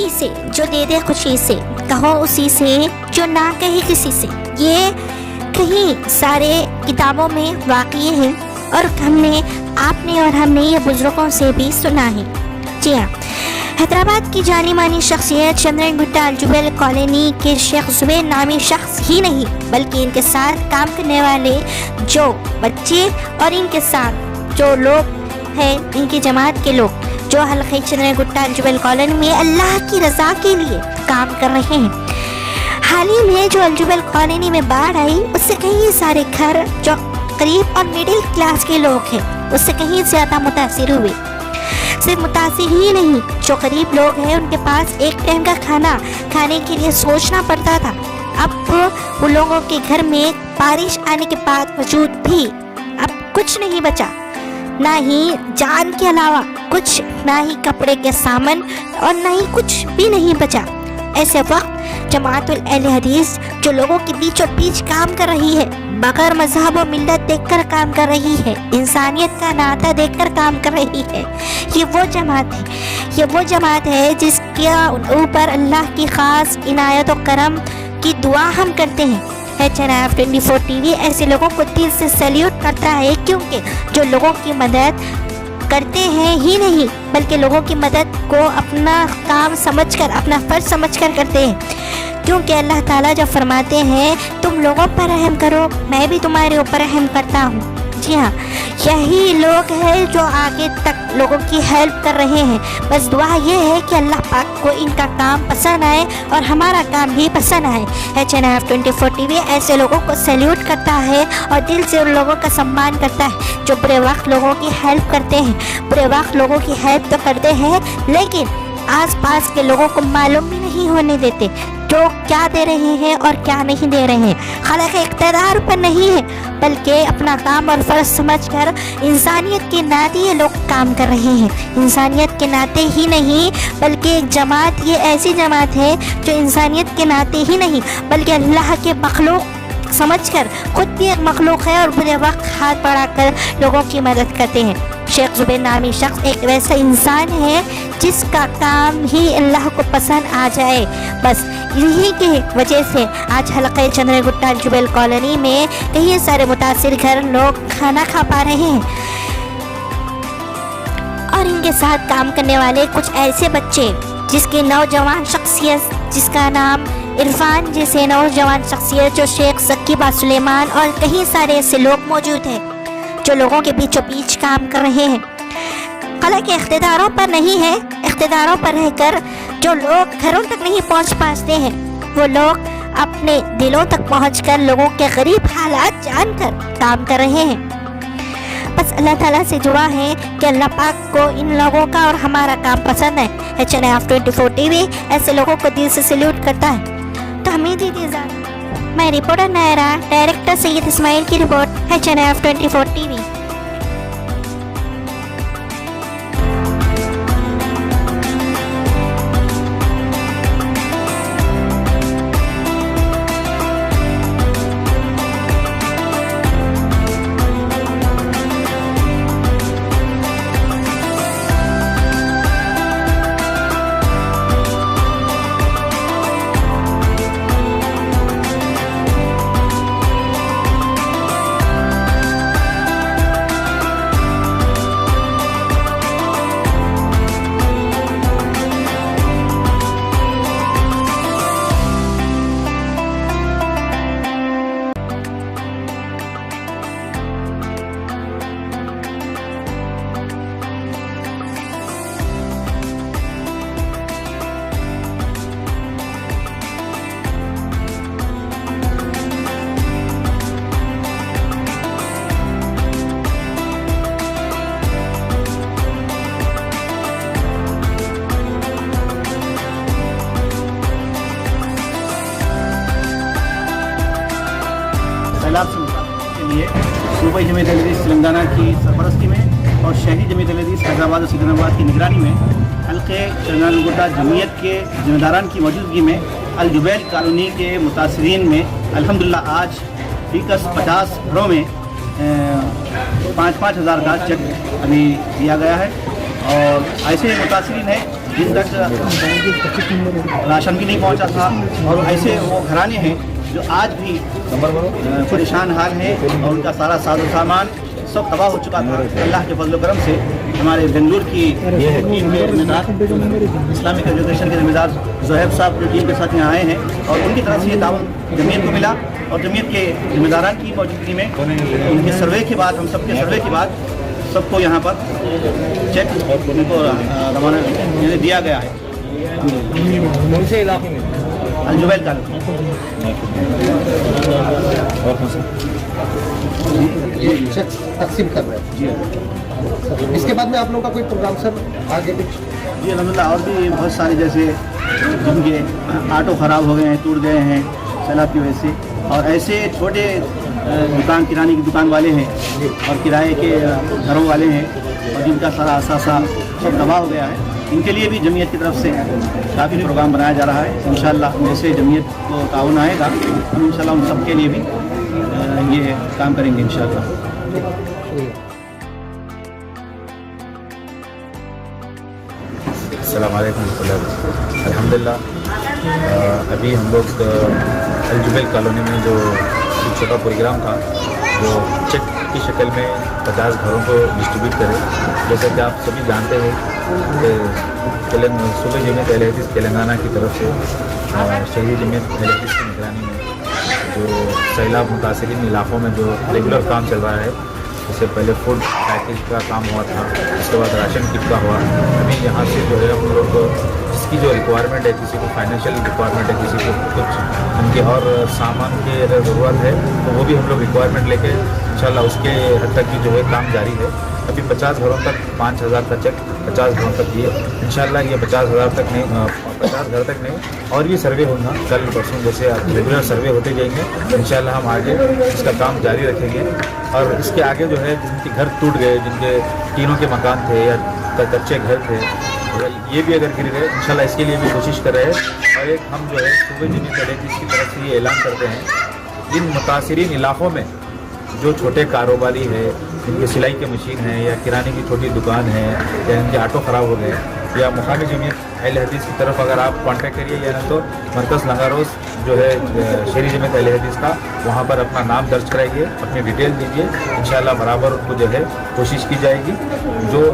اسی سے جو دے دے خوشی سے، کہو اسی سے جو نہ کہے کسی سے. یہ کہیں سارے کتابوں میں واقع ہے اور آپ نے اور ہم نے یہ بزرگوں سے بھی سنا ہے. جی ہاں، حیدرآباد کی جانی مانی شخصیت چندرن گٹا الجبیل کالونی کے شیخ زبیر نامی شخص ہی نہیں بلکہ ان کے ساتھ کام کرنے والے جو بچے اور ان کے ساتھ جو لوگ ہیں، ان کی جماعت کے لوگ جو حلقہ چندرن گٹا الجبیل کالونی میں اللہ کی رضا کے لیے کام کر رہے ہیں. حال ہی میں جو الجبیل کالونی میں باڑھ آئی، اس سے کئی سارے گھر جو قریب اور مڈل کلاس کے لوگ ہیں اس سے کہیں زیادہ متاثر ہوئے. صرف متاثر ہی نہیں، جو غریب لوگ ہیں ان کے پاس ایک ٹائم کا کھانا کھانے کے لیے سوچنا پڑتا تھا. اب وہ لوگوں کے گھر میں بارش آنے کے بعد وجود بھی اب کچھ نہیں بچا، نہ ہی جان کے علاوہ کچھ، نہ ہی کپڑے کے سامان اور نہ ہی کچھ بھی نہیں بچا. ایسے وقت جماعت اہل حدیث جو لوگوں کے بیچ اور بیچ کام کر رہی ہے، بغیر مذہب و ملت دیکھ کر کام کر رہی ہے، انسانیت کا ناطہ دیکھ کر کام کر رہی ہے، یہ وہ جماعت ہے جس کے اوپر اللہ کی خاص عنایت و کرم کی دعا ہم کرتے ہیں. چناب 24 ٹی وی ایسے لوگوں کو دل سے سیلیوٹ کرتا ہے، کیونکہ جو لوگوں کی مدد کرتے ہیں ہی نہیں بلکہ لوگوں کی مدد کو اپنا کام سمجھ کر، اپنا فرض سمجھ کر کرتے ہیں. کیونکہ اللہ تعالیٰ جب فرماتے ہیں تم لوگوں پر رحم کرو، میں بھی تمہارے اوپر رحم کرتا ہوں. جی ہاں، یہی لوگ ہیں جو آگے تک لوگوں کی ہیلپ کر رہے ہیں. بس دعا یہ ہے کہ اللہ پاک کو ان کا کام پسند آئے اور ہمارا کام بھی پسند آئے. چناب 24 ٹی وی ایسے لوگوں کو سیلیوٹ کرتا ہے اور دل سے ان لوگوں کا سمان کرتا ہے جو برے وقت لوگوں کی ہیلپ کرتے ہیں. برے وقت لوگوں کی ہیلپ تو کرتے ہیں لیکن آس پاس کے لوگوں کو معلوم بھی نہیں ہونے دیتے جو کیا دے رہے ہیں اور کیا نہیں دے رہے ہیں. خالق اقتدار پر نہیں ہے بلکہ اپنا کام اور فرض سمجھ کر انسانیت کے ناطے یہ لوگ کام کر رہے ہیں. انسانیت کے ناطے ہی نہیں بلکہ ایک جماعت، یہ ایسی جماعت ہے جو انسانیت کے ناطے ہی نہیں بلکہ اللہ کے مخلوق سمجھ کر، خود بھی ایک مخلوق ہے اور برے وقت ہاتھ بڑھا کر لوگوں کی مدد کرتے ہیں. شیخ زبیر نامی شخص ایک ویسا انسان ہے جس کا کام ہی اللہ کو پسند آ جائے. بس یہی کی وجہ سے آج حلقہ چندرن گٹا الجبیل کالونی میں کئی سارے متاثر گھر لوگ کھانا کھا پا رہے ہیں. اور ان کے ساتھ کام کرنے والے کچھ ایسے بچے جس کی نوجوان شخصیت، جس کا نام عرفان جیسے نوجوان شخصیت جو شیخ ذکی با سلیمان اور کئی سارے ایسے لوگ موجود ہیں جو لوگوں کے بیچوں بیچ کام کر رہے ہیں. حالانکہ اقتداروں پر نہیں ہے، اقتداروں پر رہ کر جو لوگ گھروں تک نہیں پہنچ پاتے ہیں وہ لوگ اپنے دلوں تک پہنچ کر لوگوں کے غریب حالات جان کر کام کر رہے ہیں. بس اللہ تعالیٰ سے دعا ہے کہ اللہ پاک کو ان لوگوں کا اور ہمارا کام پسند ہے. چناب 24 ٹی وی ایسے لوگوں کو دل سے سیلیوٹ کرتا ہے. تو ہمیں دیجیے اجازت. میں رپورٹر نائرہ، ڈائریکٹر سید اسماعیل کی رپورٹ ہے چناب 24 ٹی وی. سیلاب سے مقابلے کے لیے صوبائی جمعیت اہل حدیث تلنگانہ کی سرپرستی میں اور شہری جمعیت اہل حدیث حیدرآباد اور سکندرآباد کی نگرانی میں حلقے چندرن گٹا جمعیت کے ذمہ داران کی موجودگی میں الجبیل کالونی کے متاثرین میں الحمدللہ آج فیکس 50 گھروں میں 5,000 کا چیک ابھی دیا گیا ہے. اور ایسے متاثرین ہیں جن تک راشن بھی نہیں پہنچا تھا، اور ایسے وہ گھرانے ہیں جو آج بھی پریشان حال ہیں اور ان کا سارا ساز و سامان سب تباہ ہو چکا تھا۔ اللہ کے فضل و کرم سے ہمارے بنگلور کی ٹیم کے ذمہ دار اسلامک ایجوکیشن کے ذمہ دار زہیب صاحب جو ٹیم کے ساتھ یہاں آئے ہیں، اور ان کی طرف سے یہ تعاون جمعیت کو ملا، اور جمعیت کے ذمہ داران کی موجودگی میں ان کے سروے کے بعد، ہم سب کے سروے کے بعد سب کو یہاں پر چیک ان کو روانہ دیا گیا ہے۔ کون سے علاقے میں؟ الجبیل تعلق تقسیم کر رہے ہیں۔ اس کے بعد میں آپ لوگوں کا کوئی پروگرام سر آگے کچھ؟ جی الحمدللہ، اور بھی بہت سارے جیسے جن کے آٹو خراب ہو گئے ہیں، ٹوٹ گئے ہیں سیلاب کی وجہ سے، اور ایسے چھوٹے دکان کرانے کی دکان والے ہیں اور کرائے کے گھروں والے ہیں، اور جن کا سارا اثاثہ سب تباہ ہو گیا ہے، ان کے لیے بھی جمعیت کی طرف سے کافی پروگرام بنایا جا رہا ہے۔ انشاءاللہ جیسے جمعیت کو تعاون آئے گا، ہم انشاءاللہ ان سب کے لیے بھی یہ کام کریں گے انشاءاللہ۔ السلام علیکم ورحمۃ اللہ وبرکاتہ۔ الحمدللہ ابھی ہم لوگ الجبیل کالونی میں جو ایک چھوٹا پروگرام تھا، جو چیک کی شکل میں 50 گھروں کو ڈسٹریبیوٹ کرے۔ جیسا کہ آپ سبھی جانتے ہیں کہ صوبہ جمعیت اہل حدیث تلنگانہ کی طرف سے شہری جمعیت اہل حدیث کی نگرانی میں جو سیلاب متاثرین علاقوں میں جو ریگولر کام چل رہا ہے، اس سے پہلے فوڈ پیکیج کا کام ہوا تھا، اس کے بعد راشن کٹ کا ہوا۔ ابھی یہاں سے جو ہے ہم لوگ جس کی جو ریکوائرمنٹ ہے، کسی کو فائنینشیل ریکوائرمنٹ ہے، کسی کو کچھ ان کے اور سامان کی ضرورت ہے، تو وہ بھی ہم لوگ ریکوائرمنٹ لے کے انشاءاللہ اس کے حد تک بھی جو ہے کام جاری ہے۔ ابھی 50 گھروں تک 5000 کا چیک 50 گھروں تک دیے انشاءاللہ۔ یہ 50,000 تک نہیں، 50 گھر تک نہیں، اور بھی سروے ہوگا کل پرسوں، جیسے ریگولر سروے ہوتے جائیں گے انشاءاللہ۔ ہم آگے اس کا کام جاری رکھیں گے، اور اس کے آگے جو ہے جن کے گھر ٹوٹ گئے، جن کے ٹینوں کے مکان تھے یا کچے گھر تھے، یہ بھی اگر گر گئے انشاءاللہ اس کے لیے بھی کوشش کر رہے ہیں۔ اور ایک ہم جو ہے صوبہ جمعیت اہل حدیث کی طرف سے یہ اعلان کرتے ہیں، ان متاثرین علاقوں میں جو چھوٹے کاروباری ہے، جن کی سلائی کی مشین ہے یا کرانے کی چھوٹی دکان ہے، یا ان کے آٹو خراب ہو گئے، یا مقامی جمعیت اہل حدیث کی طرف اگر آپ کانٹیکٹ کریے، یا نہ تو مرکز لنگاروس جو ہے شہری جمعیت اہل حدیث کا، وہاں پر اپنا نام درج کرائیے، اپنی ڈیٹیل دیجیے، انشاءاللہ برابر ان کو جو ہے کوشش کی جائے گی، جو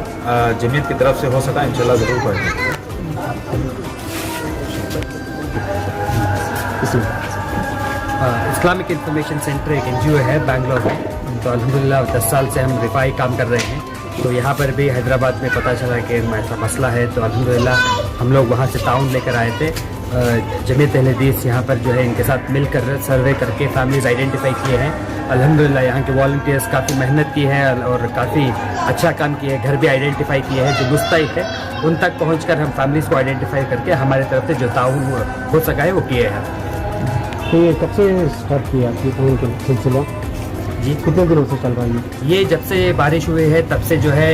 جمعیت کی طرف سے ہو سکا انشاءاللہ ضرور کریں گے۔ اسلامک انفارمیشن سینٹر ایک NGO ہے بنگلور میں، تو الحمدللہ 10 سال سے ہم رفائی کام کر رہے ہیں۔ تو یہاں پر بھی حیدرآباد میں پتہ چلا کہ ایسا مسئلہ ہے، تو الحمدللہ ہم لوگ وہاں سے تعاون لے کر آئے تھے۔ جمعیت اہل حدیث یہاں پر جو ہے ان کے ساتھ مل کر سروے کر کے فیملیز آئیڈینٹیفائی کیے ہیں۔ الحمدللہ یہاں کے والنٹیئرس کافی محنت کی ہے اور کافی اچھا کام کیا ہے، گھر بھی آئیڈینٹیفائی کیے ہیں جو مستحق ہے، ان تک پہنچ کر ہم فیملیز کو آئیڈینٹیفائی کر کے ہمارے طرف سے جو تعاون ہو سکا ہے وہ کیے ہیں۔ تو یہ کب سے اسٹارٹ کیا آپ کی تعاون کا سلسلہ؟ جی کتنے دنوں سے چل رہا ہے یہ جب سے بارش ہوئی ہے تب سے جو ہے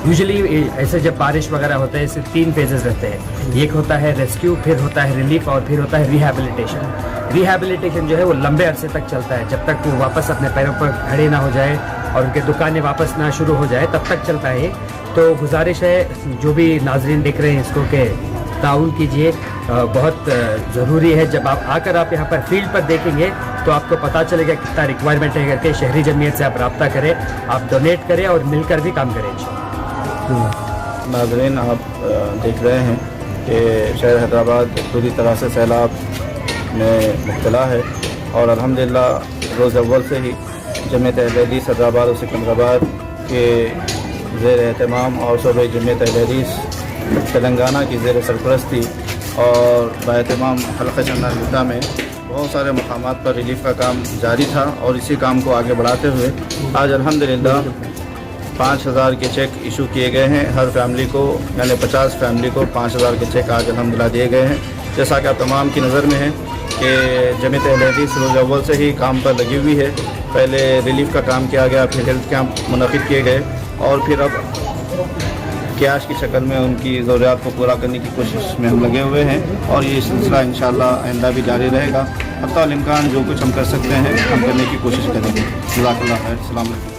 یوزلی ایسے جب بارش وغیرہ ہوتا ہے، اس سے 3 فیزز رہتے ہیں۔ ایک ہوتا ہے ریسکیو، پھر ہوتا ہے ریلیف، اور پھر ہوتا ہے ریہیبلیٹیشن۔ ریہیبلیٹیشن جو ہے وہ لمبے عرصے تک چلتا ہے، جب تک وہ واپس اپنے پیروں پر کھڑے نہ ہو جائے اور ان کے دکانیں واپس نہ شروع ہو جائے تب تک چلتا ہے۔ تو گزارش ہے جو بھی ناظرین دیکھ رہے ہیں اس کو کہ تعاون کیجیے، بہت ضروری ہے۔ جب آپ یہاں پر فیلڈ پر دیکھیں گے تو آپ کو پتہ چلے گا کتنا ریکوائرمنٹ ہے، کر کے شہری جمعیت سے آپ رابطہ کریں، آپ ڈونیٹ کریں اور مل کر بھی کام کریں انشاءاللہ۔ ناظرین، آپ دیکھ رہے ہیں کہ شہر حیدرآباد پوری طرح سے سیلاب میں مبتلا ہے، اور الحمدللہ روز اول سے ہی جمعیت اہل حدیث حیدرآباد اور سکندرآباد کے زیر اہتمام اور صوبہ جمعیت اہل حدیث تلنگانہ کی زیر سرپرستی اور باہتمام حلقہ چندان گٹا میں بہت سارے مقامات پر ریلیف کا کام جاری تھا، اور اسی کام کو آگے بڑھاتے ہوئے آج الحمدللہ 5000 کے چیک ایشو کیے گئے ہیں ہر فیملی کو، یعنی 50 فیملی کو 5000 کے چیک آج الحمدللہ دیے گئے ہیں۔ جیسا کہ آپ تمام کی نظر میں ہے کہ جمعیت اہل حدیث روز اول سے ہی کام پر لگی ہوئی ہے۔ پہلے ریلیف کا کام کیا گیا، پھر ہیلتھ کیمپ منعقد کیے گئے، اور پھر اب کیش کی شکل میں ان کی ضروریات کو پورا کرنے کی کوشش میں ہم لگے ہوئے ہیں، اور یہ سلسلہ انشاءاللہ آئندہ بھی جاری رہے گا۔ حتی الامکان جو کچھ ہم کر سکتے ہیں ہم کرنے کی کوشش کریں گے۔ جزاک اللہ خیر، السلام علیکم۔